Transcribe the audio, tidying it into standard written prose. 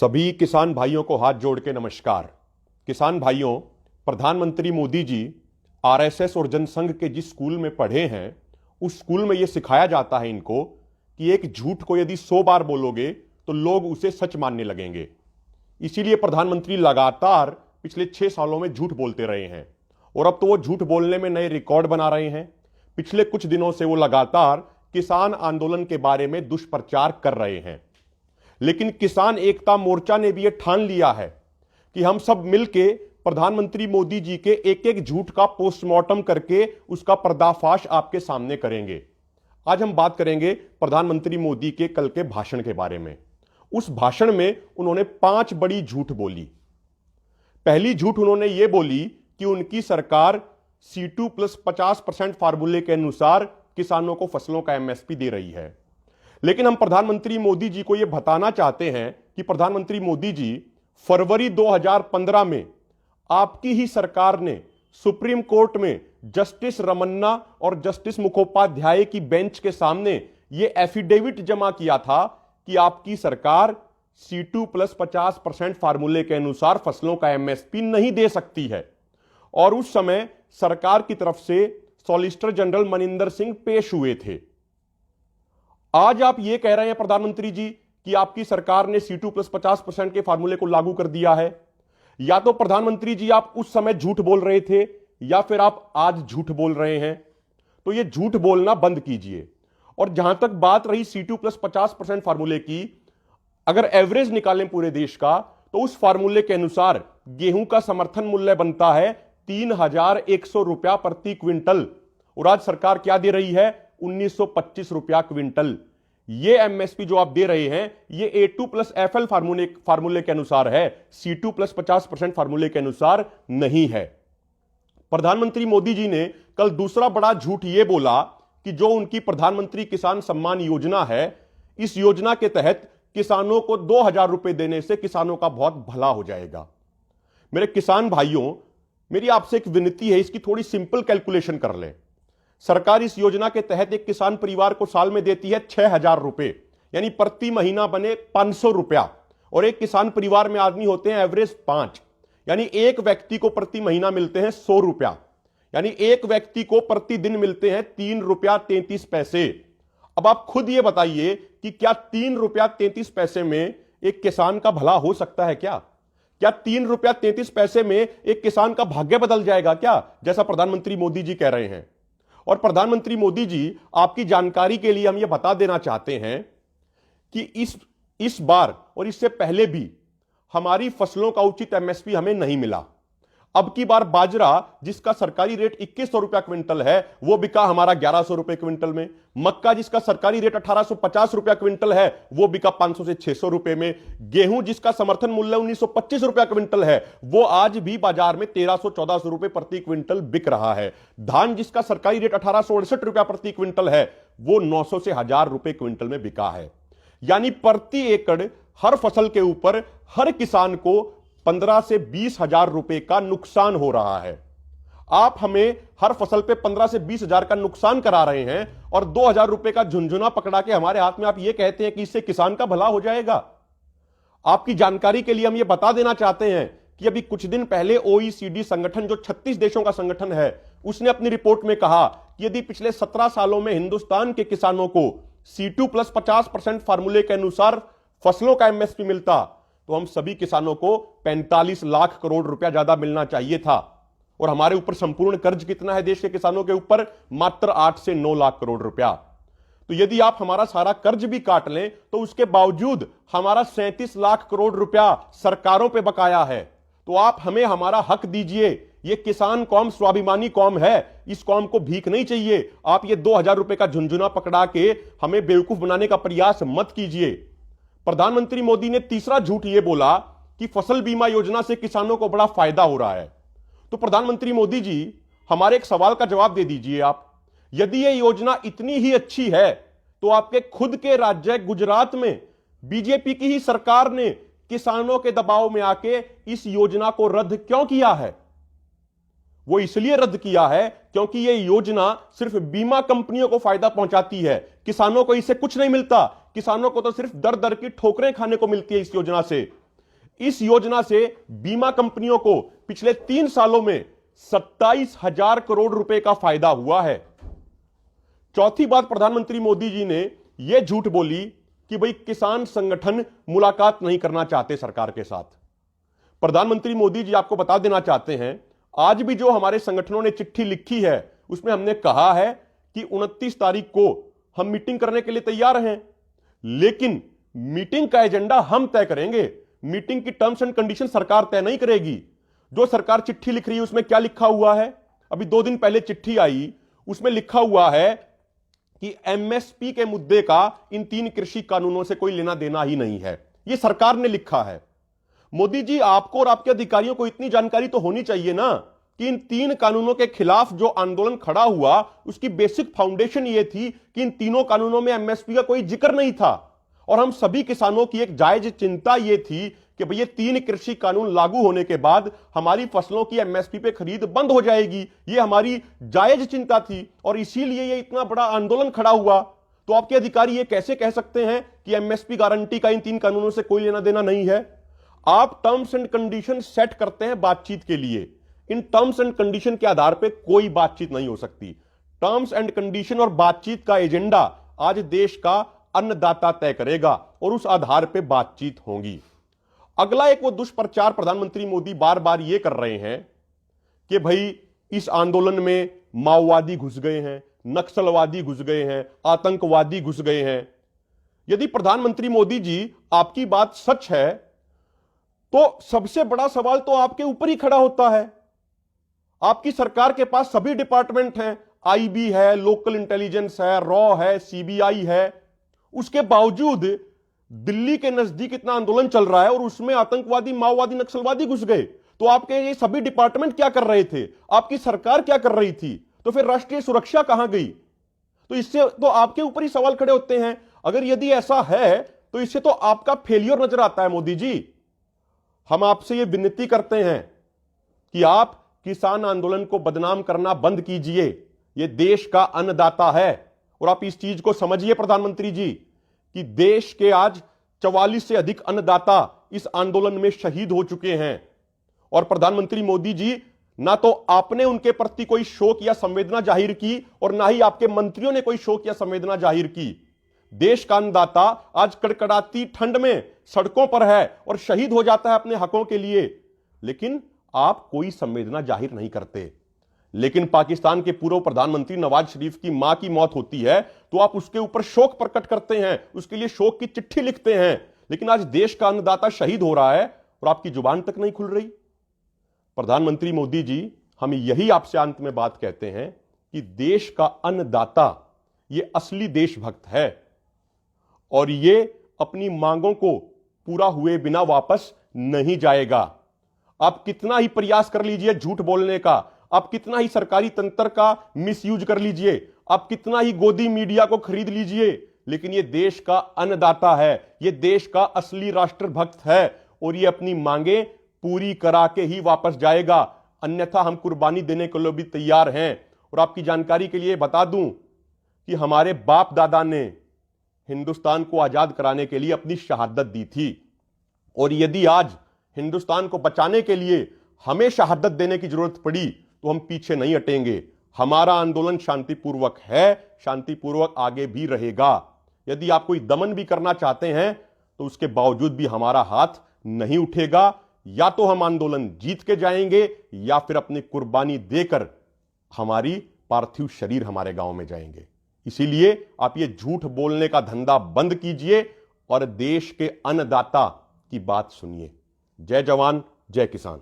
सभी किसान भाइयों को हाथ जोड़ के नमस्कार। किसान भाइयों, प्रधानमंत्री मोदी जी आरएसएस और जनसंघ के जिस स्कूल में पढ़े हैं, उस स्कूल में यह सिखाया जाता है इनको कि एक झूठ को यदि 100 बार बोलोगे तो लोग उसे सच मानने लगेंगे। इसीलिए प्रधानमंत्री लगातार पिछले 6 सालों में झूठ बोलते रहे हैं और अब तो वो झूठ बोलने में नए रिकॉर्ड बना रहे हैं। पिछले कुछ दिनों से वो लगातार किसान आंदोलन के बारे में दुष्प्रचार कर रहे हैं, लेकिन किसान एकता मोर्चा ने भी यह ठान लिया है कि हम सब मिलके प्रधानमंत्री मोदी जी के एक एक झूठ का पोस्टमार्टम करके उसका पर्दाफाश आपके सामने करेंगे। आज हम बात करेंगे प्रधानमंत्री मोदी के कल के भाषण के बारे में। उस भाषण में उन्होंने 5 बड़ी झूठ बोली। पहली झूठ उन्होंने यह बोली कि उनकी सरकार C2 प्लस 50% फार्मूले के अनुसार किसानों को फसलों का MSP दे रही है। लेकिन हम प्रधानमंत्री मोदी जी को यह बताना चाहते हैं कि प्रधानमंत्री मोदी जी फरवरी 2015 में आपकी ही सरकार ने सुप्रीम कोर्ट में जस्टिस रमन्ना और जस्टिस मुखोपाध्याय की बेंच के सामने यह एफिडेविट जमा किया था कि आपकी सरकार C2 प्लस 50% फार्मूले के अनुसार फसलों का MSP नहीं दे सकती है। और उस समय सरकार की तरफ से सॉलिसिटर जनरल मनिंदर सिंह पेश हुए थे। आज आप यह कह रहे हैं प्रधानमंत्री जी कि आपकी सरकार ने C2 प्लस 50% के फार्मूले को लागू कर दिया है। या तो प्रधानमंत्री जी आप उस समय झूठ बोल रहे थे या फिर आप आज झूठ बोल रहे हैं। तो यह झूठ बोलना बंद कीजिए। और जहां तक बात रही C2 प्लस 50% फार्मूले की, अगर एवरेज निकालें पूरे देश का तो उस फार्मूले के अनुसार गेहूं का समर्थन मूल्य बनता है 3,100 रुपया प्रति क्विंटल और आज सरकार क्या दे रही है? 1,925 रुपया क्विंटल। ये MSP जो आप दे रहे हैं ये A2 प्लस FL फार्मूले के अनुसार है, C2 प्लस 50% फार्मूले के अनुसार नहीं है। प्रधानमंत्री मोदी जी ने कल दूसरा बड़ा झूठ यह बोला कि जो उनकी प्रधानमंत्री किसान सम्मान योजना है, इस योजना के तहत किसानों को 2,000 रुपए देने से किसानों का बहुत भला हो जाएगा। मेरे किसान भाइयों, मेरी आपसे एक विनती है, इसकी थोड़ी सिंपल कैलकुलेशन कर लें। सरकार इस योजना के तहत एक किसान परिवार को साल में देती है 6,000 रुपए, यानी प्रति महीना बने 500 रुपया। और एक किसान परिवार में आदमी होते हैं एवरेज 5, यानी एक व्यक्ति को प्रति महीना मिलते हैं 100 रुपया, यानी एक व्यक्ति को प्रतिदिन मिलते हैं 3 रुपया 33 पैसे। अब आप खुद ये बताइए कि क्या 3 रुपया 33 पैसे में एक किसान का भला हो सकता है? क्या 3 रुपया 33 पैसे में एक किसान का भाग्य बदल जाएगा क्या, जैसा प्रधानमंत्री मोदी जी कह रहे हैं? और प्रधानमंत्री मोदी जी, आपकी जानकारी के लिए हम यह बता देना चाहते हैं कि इस बार और इससे पहले भी हमारी फसलों का उचित MSP हमें नहीं मिला। अब की बार बाजरा जिसका सरकारी रेट 2100 रुपया क्विंटल है वो बिका हमारा 1100 रुपए क्विंटल में। मक्का जिसका सरकारी रेट 1850 रुपया क्विंटल है वो बिका 500 से 600 रुपए में। गेहूं जिसका समर्थन मूल्य 1925 रुपया क्विंटल है वो आज भी बाजार में 1300-1400 रुपए प्रति क्विंटल बिक रहा है। धान जिसका सरकारी रेट 1868 रुपया प्रति क्विंटल है वो 900 से 1000 रुपए क्विंटल में बिका है। यानी प्रति एकड़ हर फसल के ऊपर हर किसान को 15 से 20 हजार रुपए का नुकसान हो रहा है। आप हमें हर फसल पे 15 से 20 हजार का नुकसान करा रहे हैं और 2,000 रुपए का झुंझुना पकड़ा के हमारे हाथ में आप ये कहते हैं कि इससे किसान का भला हो जाएगा। आपकी जानकारी के लिए हम ये बता देना चाहते हैं कि अभी कुछ दिन पहले OECD संगठन, जो 36 देशों का संगठन है, उसने अपनी रिपोर्ट में कहा कि यदि पिछले 17 सालों में हिंदुस्तान के किसानों को C2 प्लस 50% फार्मूले के अनुसार फसलों का MSP मिलता तो हम सभी किसानों को 45 लाख करोड़ रुपया ज्यादा मिलना चाहिए था। और हमारे ऊपर संपूर्ण कर्ज कितना है देश के किसानों के ऊपर? मात्र 8 से 9 लाख करोड़ रुपया। तो यदि आप हमारा सारा कर्ज भी काट लें तो उसके बावजूद हमारा 37 लाख करोड़ रुपया सरकारों पे बकाया है। तो आप हमें हमारा हक दीजिए। ये किसान कौम स्वाभिमानी कौम है, इस कौम को भीख नहीं चाहिए। आप ये 2,000 रुपए का झुंझुना पकड़ा के हमें बेवकूफ बनाने का प्रयास मत कीजिए। प्रधानमंत्री मोदी ने तीसरा झूठ यह बोला कि फसल बीमा योजना से किसानों को बड़ा फायदा हो रहा है। तो प्रधानमंत्री मोदी जी, हमारे एक सवाल का जवाब दे दीजिए आप। यदि यह योजना इतनी ही अच्छी है तो आपके खुद के राज्य गुजरात में बीजेपी की ही सरकार ने किसानों के दबाव में आके इस योजना को रद्द क्यों किया है? वो इसलिए रद्द किया है क्योंकि यह योजना सिर्फ बीमा कंपनियों को फायदा पहुंचाती है, किसानों को इससे कुछ नहीं मिलता। किसानों को तो सिर्फ दर दर की ठोकरें खाने को मिलती है इस योजना से। इस योजना से बीमा कंपनियों को पिछले 3 सालों में 27,000 करोड़ रुपए का फायदा हुआ है। चौथी बात, प्रधानमंत्री मोदी जी ने यह झूठ बोली कि भाई किसान संगठन मुलाकात नहीं करना चाहते सरकार के साथ। प्रधानमंत्री मोदी जी आपको बता देना चाहते हैं, आज भी जो हमारे संगठनों ने चिट्ठी लिखी है उसमें हमने कहा है कि 29 तारीख को हम मीटिंग करने के लिए तैयार हैं, लेकिन मीटिंग का एजेंडा हम तय करेंगे। मीटिंग की टर्म्स एंड कंडीशन सरकार तय नहीं करेगी। जो सरकार चिट्ठी लिख रही है उसमें क्या लिखा हुआ है? अभी 2 दिन पहले चिट्ठी आई, उसमें लिखा हुआ है कि एमएसपी के मुद्दे का इन 3 कृषि कानूनों से कोई लेना देना ही नहीं है। यह सरकार ने लिखा है। मोदी जी, आपको और आपके अधिकारियों को इतनी जानकारी तो होनी चाहिए ना कि इन 3 कानूनों के खिलाफ जो आंदोलन खड़ा हुआ उसकी बेसिक फाउंडेशन यह थी कि इन तीनों कानूनों में एमएसपी का कोई जिक्र नहीं था। और हम सभी किसानों की एक जायज चिंता यह थी कि भई ये 3 कृषि कानून लागू होने के बाद हमारी फसलों की एमएसपी पे खरीद बंद हो जाएगी। ये हमारी जायज चिंता थी और इसीलिए ये इतना बड़ा आंदोलन खड़ा हुआ। तो आपके अधिकारी ये कैसे कह सकते हैं कि एमएसपी गारंटी का इन 3 कानूनों से कोई लेना देना नहीं है? आप टर्म्स एंड कंडीशन सेट करते हैं बातचीत के लिए। इन टर्म्स एंड कंडीशन के आधार पर कोई बातचीत नहीं हो सकती। टर्म्स एंड कंडीशन और बातचीत का एजेंडा आज देश का अन्नदाता तय करेगा और उस आधार पर बातचीत होगी। अगला एक वो दुष्प्रचार प्रधानमंत्री मोदी बार बार ये कर रहे हैं कि भाई इस आंदोलन में माओवादी घुस गए हैं, नक्सलवादी घुस गए हैं, आतंकवादी घुस गए हैं। यदि प्रधानमंत्री मोदी जी आपकी बात सच है तो सबसे बड़ा सवाल तो आपके ऊपर ही खड़ा होता है। आपकी सरकार के पास सभी डिपार्टमेंट हैं, आईबी है, लोकल इंटेलिजेंस है, रॉ है, सीबीआई है। उसके बावजूद दिल्ली के नजदीक इतना आंदोलन चल रहा है और उसमें आतंकवादी, माओवादी, नक्सलवादी घुस गए। तो आपके ये सभी डिपार्टमेंट क्या कर रहे थे? आपकी सरकार क्या कर रही थी? तो फिर राष्ट्रीय सुरक्षा कहां गई? तो इससे तो आपके ऊपर ही सवाल खड़े होते हैं। अगर यदि ऐसा है तो इससे तो आपका फेलियर नजर आता है। मोदी जी, हम आपसे यह विनती करते हैं कि आप किसान आंदोलन को बदनाम करना बंद कीजिए। यह देश का अन्नदाता है और आप इस चीज को समझिए प्रधानमंत्री जी कि देश के आज 44 से अधिक अन्नदाता इस आंदोलन में शहीद हो चुके हैं। और प्रधानमंत्री मोदी जी, ना तो आपने उनके प्रति कोई शोक या संवेदना जाहिर की और ना ही आपके मंत्रियों ने कोई शोक या संवेदना जाहिर की। देश का अन्नदाता आज कड़कड़ाती ठंड में सड़कों पर है और शहीद हो जाता है अपने हकों के लिए, लेकिन आप कोई संवेदना जाहिर नहीं करते। लेकिन पाकिस्तान के पूर्व प्रधानमंत्री नवाज शरीफ की मां की मौत होती है तो आप उसके ऊपर शोक प्रकट करते हैं, उसके लिए शोक की चिट्ठी लिखते हैं। लेकिन आज देश का अन्नदाता शहीद हो रहा है और आपकी जुबान तक नहीं खुल रही। प्रधानमंत्री मोदी जी, हम यही आपसे अंत में बात कहते हैं कि देश का अन्नदाता ये असली देशभक्त है और ये अपनी मांगों को पूरा हुए बिना वापस नहीं जाएगा। आप कितना ही प्रयास कर लीजिए झूठ बोलने का, आप कितना ही सरकारी तंत्र का मिसयूज कर लीजिए, आप कितना ही गोदी मीडिया को खरीद लीजिए, लेकिन यह देश का अन्नदाता है, यह देश का असली राष्ट्रभक्त है और यह अपनी मांगे पूरी करा के ही वापस जाएगा। अन्यथा हम कुर्बानी देने के लिए भी तैयार हैं। और आपकी जानकारी के लिए बता दूं कि हमारे बाप दादा ने हिंदुस्तान को आजाद कराने के लिए अपनी शहादत दी थी और यदि आज हिंदुस्तान को बचाने के लिए हमें शहादत देने की जरूरत पड़ी तो हम पीछे नहीं हटेंगे। हमारा आंदोलन शांतिपूर्वक है, शांतिपूर्वक आगे भी रहेगा। यदि आप कोई दमन भी करना चाहते हैं तो उसके बावजूद भी हमारा हाथ नहीं उठेगा। या तो हम आंदोलन जीत के जाएंगे या फिर अपनी कुर्बानी देकर हमारी पार्थिव शरीर हमारे गांव में जाएंगे। इसीलिए आप ये झूठ बोलने का धंधा बंद कीजिए और देश के अन्नदाता की बात सुनिए। जय जवान, जय किसान।